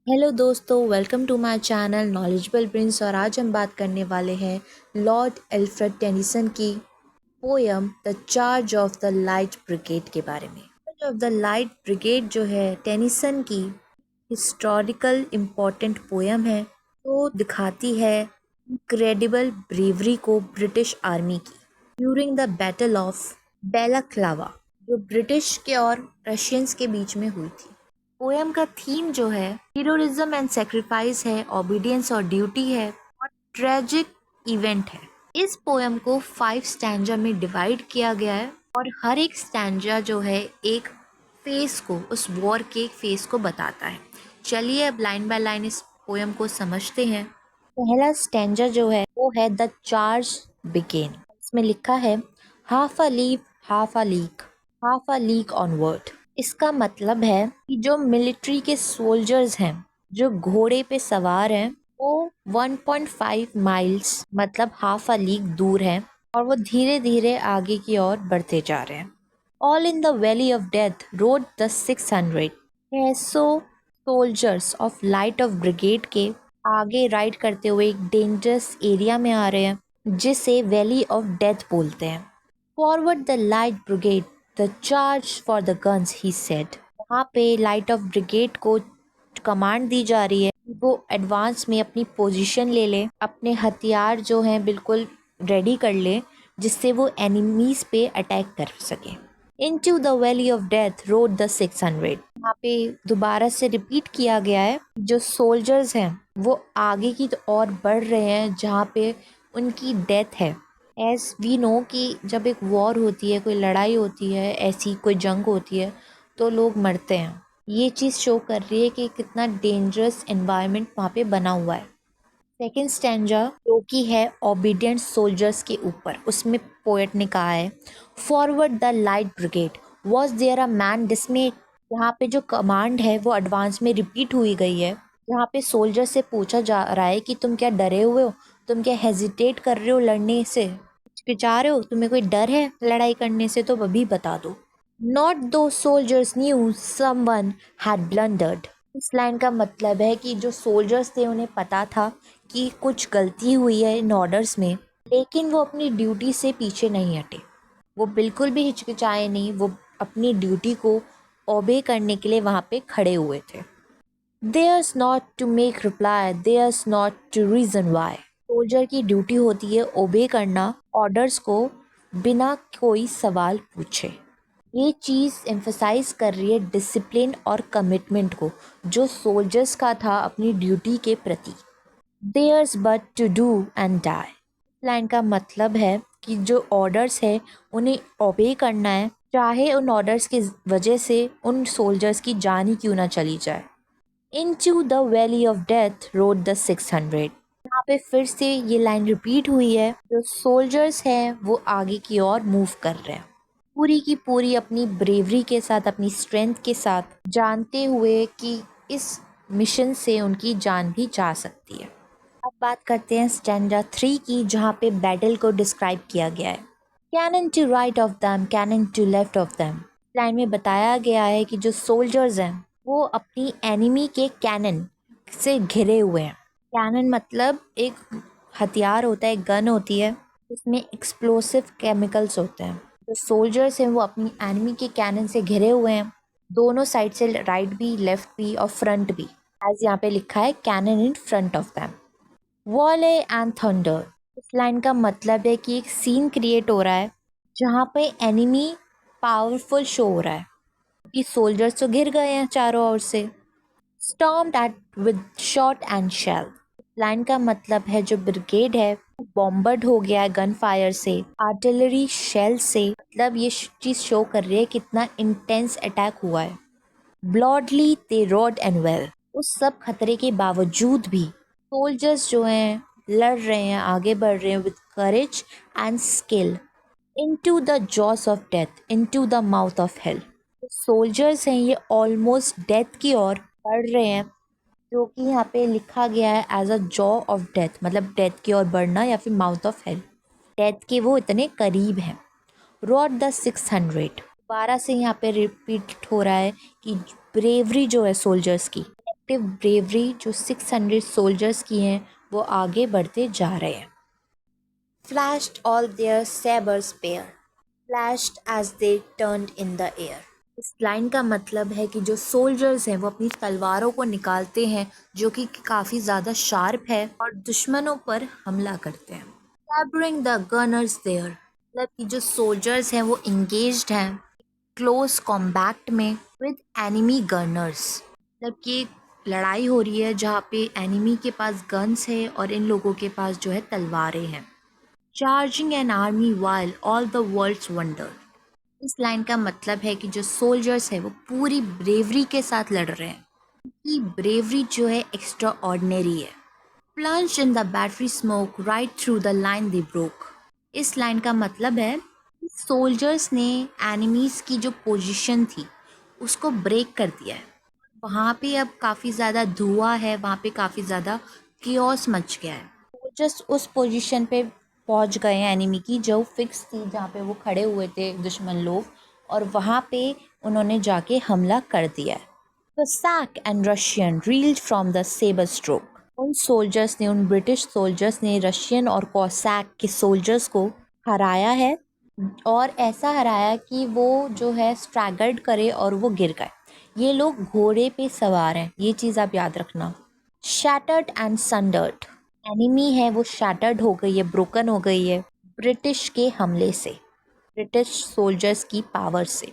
Hello दोस्तों, welcome to my channel Knowledgeable Prince. और आज हम बात करने वाले हैं लॉर्ड एल्फ्रेड टेनिसन की poem the charge of the light brigade के बारे में। Charge of the light brigade जो है टेनिसन की हिस्टोरिकल इम्पोर्टेंट पोयम है, तो दिखाती है इनक्रेडिबल ब्रेवरी को ब्रिटिश आर्मी की ड्यूरिंग द बैटल ऑफ बेलाक्लावा, जो ब्रिटिश के और रशियंस के बीच में हुई थी। पोयम का थीम जो है हीरोइज्म एंड सेक्रीफाइस है, ओबीडियंस और ड्यूटी है, और ट्रेजिक इवेंट है। इस पोयम को 5 स्टैंजा में डिवाइड किया गया है और हर एक स्टैंजा जो है एक फेस को, उस वॉर के फेस को बताता है। चलिए अब लाइन बाय लाइन इस पोयम को समझते हैं। पहला स्टैंजा जो है वो है द चार्ज बिगेन। इसमें लिखा है half a leaf half a leak, half a leak onward. इसका मतलब है कि जो मिलिट्री के सोल्जर्स हैं, जो घोड़े पे सवार हैं, वो 1.5 माइल्स मतलब हाफ अ लीग दूर हैं और वो धीरे धीरे आगे की ओर बढ़ते जा रहे हैं। All in the valley of death road the 600, 600 soldiers of light of brigade के आगे राइड करते हुए एक डेंजरस एरिया में आ रहे हैं जिसे वैली ऑफ डेथ बोलते हैं। Forward the light brigade the charge for the guns, he said. वहाँ पे लाइट ऑफ ब्रिगेड को कमांड दी जा रही है कि वो एडवांस में अपनी पोजीशन ले ले, अपने हथियार जो हैं बिल्कुल रेडी कर ले, जिससे वो एनिमीज पे अटैक कर सके। Into the valley of death road the 600। यहाँ पे दोबारा से रिपीट किया गया है, जो सोल्जर्स हैं वो आगे की ओर बढ़ रहे हैं जहाँ पे उनकी डेथ है। एज वी नो कि जब एक वॉर होती है, कोई लड़ाई होती है, ऐसी कोई जंग होती है, तो लोग मरते हैं। ये चीज़ शो कर रही है कि कितना डेंजरस एनवायरनमेंट वहाँ पे बना हुआ है। सेकेंड स्टैंजा जो कि है ओबीडियंट सोल्जर्स के ऊपर, उसमें पोएट ने कहा है forward the light brigade was there a man dismayed. यहाँ पे जो कमांड है वो एडवांस में रिपीट हुई गई है। यहाँ पे सोल्जर से पूछा जा रहा है कि तुम क्या डरे हुए हो, तुम क्या हेजिटेट कर रहे हो लड़ने से, हिचकिचा रहे हो, तुम्हें कोई डर है लड़ाई करने से, तो अभी बता दो। नॉट दो सोल्जर्स न्यू समवन हैड ब्लंडर्ड। इस लाइन का मतलब है कि जो सोल्जर्स थे उन्हें पता था कि कुछ गलती हुई है इन ऑर्डर्स में, लेकिन वो अपनी ड्यूटी से पीछे नहीं हटे। वो बिल्कुल भी हिचकिचाए नहीं, वो अपनी ड्यूटी को ओबे करने के लिए वहाँ पे खड़े हुए थे। There's not to make reply, there's not to reason why. Soldier की ड्यूटी होती है ओबे करना, ऑर्डर्स को बिना कोई सवाल पूछे। ये चीज़ एम्फसाइज कर रही है डिसिप्लिन और कमिटमेंट को जो सोल्जर्स का था अपनी ड्यूटी के प्रति। There's but to do and die. Line का मतलब है कि जो ऑर्डर्स है उन्हें ओबे करना है, चाहे उन ऑर्डर्स की वजह से उन सोल्जर्स की जान ही क्यों ना चली जाए। Into the valley of death road the 600। यहाँ पे फिर से ये लाइन रिपीट हुई है, जो सोल्जर्स हैं वो आगे की ओर मूव कर रहे हैं पूरी की पूरी अपनी ब्रेवरी के साथ, अपनी स्ट्रेंथ के साथ, जानते हुए कि इस मिशन से उनकी जान भी जा सकती है। अब बात करते हैं स्टैंजा 3 की, जहाँ पे बैटल को डिस्क्राइब किया गया है। Cannon to right of them, cannon to left of them. Line में बताया गया है कि जो सोल्जर्स हैं वो अपनी एनिमी के कैनन से घिरे हुए हैं। कैनन मतलब एक हथियार होता है, एक गन होती है, इसमें एक्सप्लोसिव केमिकल्स होते हैं। जो सोल्जर्स हैं वो अपनी एनिमी के कैनन से घिरे हुए हैं, दोनों साइड से, राइट भी, लेफ्ट भी और फ्रंट भी। एज यहाँ पे लिखा है cannon in front of them. Volley and thunder. इस लाइन का मतलब है कि एक सीन क्रिएट हो रहा है जहाँ पे एनिमी पावरफुल शो हो रहा है कि सोल्जर्स तो घिर गए हैं चारों ओर से। Stormed at with shot and shell. Line का मतलब है जो ब्रिगेड है बॉम्बर्ड हो गया है गन फायर से, आर्टिलरी शेल से। मतलब ये चीज शो कर रही है कितना इंटेंस अटैक हुआ है। ब्लॉडली दे रोड एंड वेल। उस सब खतरे के बावजूद भी सोल्जर्स जो हैं लड़ रहे हैं, आगे बढ़ रहे हैं with courage and skill. Into the jaws of death, into the mouth of hell. Soldiers हैं ये ऑलमोस्ट डेथ की ओर बढ़ रहे हैं, जो कि यहाँ पे लिखा गया है as a jaw of death, मतलब डेथ की ओर बढ़ना या फिर माउथ ऑफ हेल। डेथ के वो इतने करीब हैं। Rod the 600। दोबारा से यहाँ पे रिपीट हो रहा है कि ब्रेवरी जो है सोल्जर्स की कलेक्टिव ब्रेवरी जो 600 सोल्जर्स की हैं वो आगे बढ़ते जा रहे हैं। Flashed all their sabers bare, flashed as they turned in the air। इस लाइन का मतलब है कि जो सोल्जर्स हैं वो अपनी तलवारों को निकालते हैं जो कि काफ़ी ज़्यादा शार्प है और दुश्मनों पर हमला करते हैं। Sabering the gunners there, मतलब कि जो सोल्जर्स हैं वो इंगेज्ड हैं क्लोज कॉम्बैक्ट में विद एनिमी गनर्स, मतलब कि लड़ाई हो रही है जहाँ पे एनिमी के पास गन्स है और इन लोगों के पास जो है तलवारें हैं। Charging an army while all the world's wonder. इस लाइन का मतलब है कि जो सोल्जर्स है वो पूरी ब्रेवरी के साथ लड़ रहे हैं, कि ब्रेवरी जो है एक्स्ट्रा ऑर्डिनरी है। Plunge in the battery smoke right through the line they broke. इस लाइन का मतलब है सोल्जर्स ने एनिमीज की जो पोजीशन थी उसको ब्रेक कर दिया है। वहाँ पे अब काफ़ी ज़्यादा धुआं है, वहाँ पे काफ़ी ज़्यादा कियोस मच गया है। सोल्जर्स उस पोजीशन पे पहुँच गए हैं एनिमी की जो फिक्स थी, जहाँ पे वो खड़े हुए थे दुश्मन लोग, और वहाँ पे उन्होंने जाके हमला कर दिया है। The Cossack and Russian reeled from the sabre stroke. उन सोल्जर्स ने, उन ब्रिटिश सोल्जर्स ने रशियन और कॉसैक के सोल्जर्स को हराया है, और ऐसा हराया कि वो जो है स्ट्रैगर्ड करे और वो गिर गए। ये लोग घोड़े पे सवार हैं, ये चीज़ आप याद रखना। शैटर्ड एंड संडर्ड, एनिमी है वो शैटर्ड हो गई है, ब्रोकन हो गई है ब्रिटिश के हमले से, ब्रिटिश सोल्जर्स की पावर से।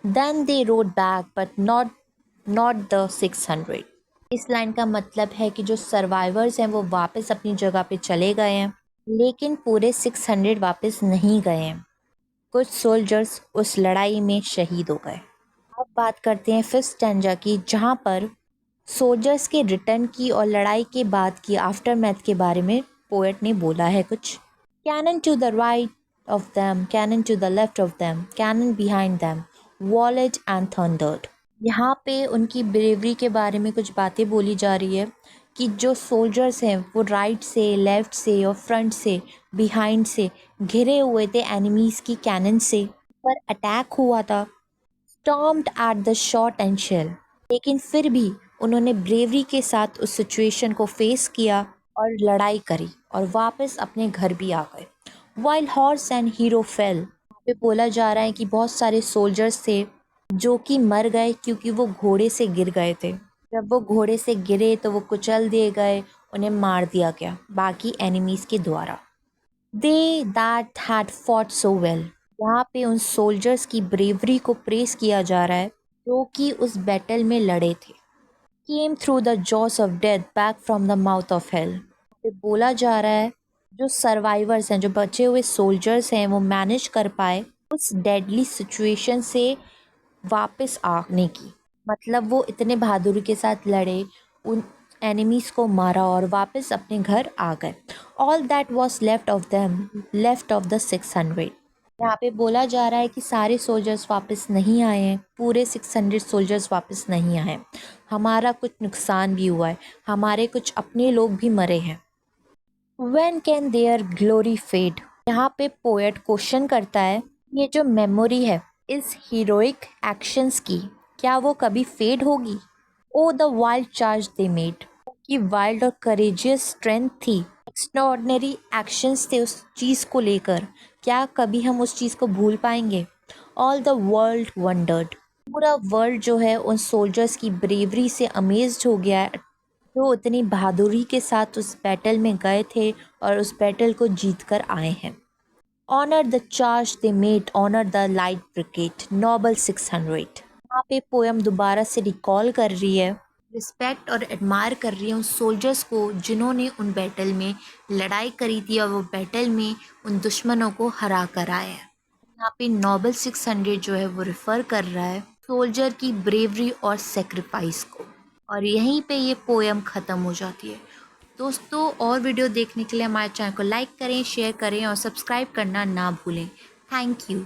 Then they rode back but not the 600। इस लाइन का मतलब है कि जो सर्वाइवर्स हैं वो वापस अपनी जगह पे चले गए हैं, लेकिन पूरे 600 वापस नहीं गए हैं। कुछ सोल्जर्स उस लड़ाई में शहीद हो गए। अब बात करते हैं फिफ्थ स्टैंजा की, जहाँ पर सोल्जर्स के रिटर्न की और लड़ाई के बाद की आफ्टरमैथ के बारे में पोएट ने बोला है कुछ। Cannon to the right of them, cannon to the left of them, cannon behind them, volleyed and thundered. यहाँ पे उनकी ब्रेवरी के बारे में कुछ बातें बोली जा रही है कि जो सोल्जर्स हैं वो राइट से, लेफ़्ट से और फ्रंट से, बिहाइंड से घिरे हुए थे एनिमीज़ की कैनन से, पर अटैक हुआ था। Stormed at the shot and shell, लेकिन फिर भी उन्होंने ब्रेवरी के साथ उस सिचुएशन को फेस किया और लड़ाई करी और वापस अपने घर भी आ गए। While horse and hero fail, पे बोला जा रहा है कि बहुत सारे सोल्जर्स थे जो कि मर गए क्योंकि वो घोड़े से गिर गए थे। जब वो घोड़े से गिरे तो वो कुचल दिए गए, उन्हें मार दिया गया बाकी एनिमीज के द्वारा। They that had fought so well, यहाँ पे उन सोल्जर्स की ब्रेवरी को प्रेस किया जा रहा है जो कि उस बैटल में लड़े थे। Came through the jaws of death back from the mouth of hell, बोला जा रहा है जो सर्वाइवर्स हैं, जो बचे हुए सोल्जर्स हैं, वो मैनेज कर पाए उस डेडली सिचुएशन से वापस आने की। मतलब वो इतने बहादुरी के साथ लड़े, उन एनिमीज़ को मारा और वापस अपने घर आ गए। All that was left of them left of the 600। यहाँ पे बोला जा रहा है कि सारे सोल्जर्स वापस नहीं आए हैं, पूरे 600 सोल्जर्स वापस नहीं आए। हमारा कुछ नुकसान भी हुआ है, हमारे कुछ अपने लोग भी मरे हैं। When can their glory fade? यहाँ पे पोएट क्वेश्चन करता है, ये जो मेमोरी है इस हीरोइक एक्शंस की, क्या वो कभी फेड होगी? O the wild charge they made, कि वाइल्ड और करेजियस स्ट्रेंथ थी, एक्स्ट्राऑर्डिनरी एक्शंस थे उस चीज़ को लेकर, क्या कभी हम उस चीज़ को भूल पाएंगे? ऑल द वर्ल्ड वंडर्ड, पूरा वर्ल्ड जो है उन सोल्जर्स की ब्रेवरी से अमेज्ड हो गया है, जो इतनी बहादुरी के साथ उस बैटल में गए थे और उस बैटल को जीत कर आए हैं। Honour the charge they made, honour the light brigade, noble 600। यहाँ पे पोएम दोबारा से रिकॉल कर रही है, रिस्पेक्ट और एडमायर कर रही है उन सोल्जर्स को जिन्होंने उन बैटल में लड़ाई करी थी और वो बैटल में उन दुश्मनों को हरा कर आए हैं। यहाँ पे नोबल 600 जो है वो रेफ़र कर रहा है सोल्जर की ब्रेवरी और सेक्रीफाइस को। और यहीं पे ये पोएम ख़त्म हो जाती है। दोस्तों, और वीडियो देखने के लिए हमारे चैनल को लाइक करें, शेयर करें और सब्सक्राइब करना ना भूलें। Thank you.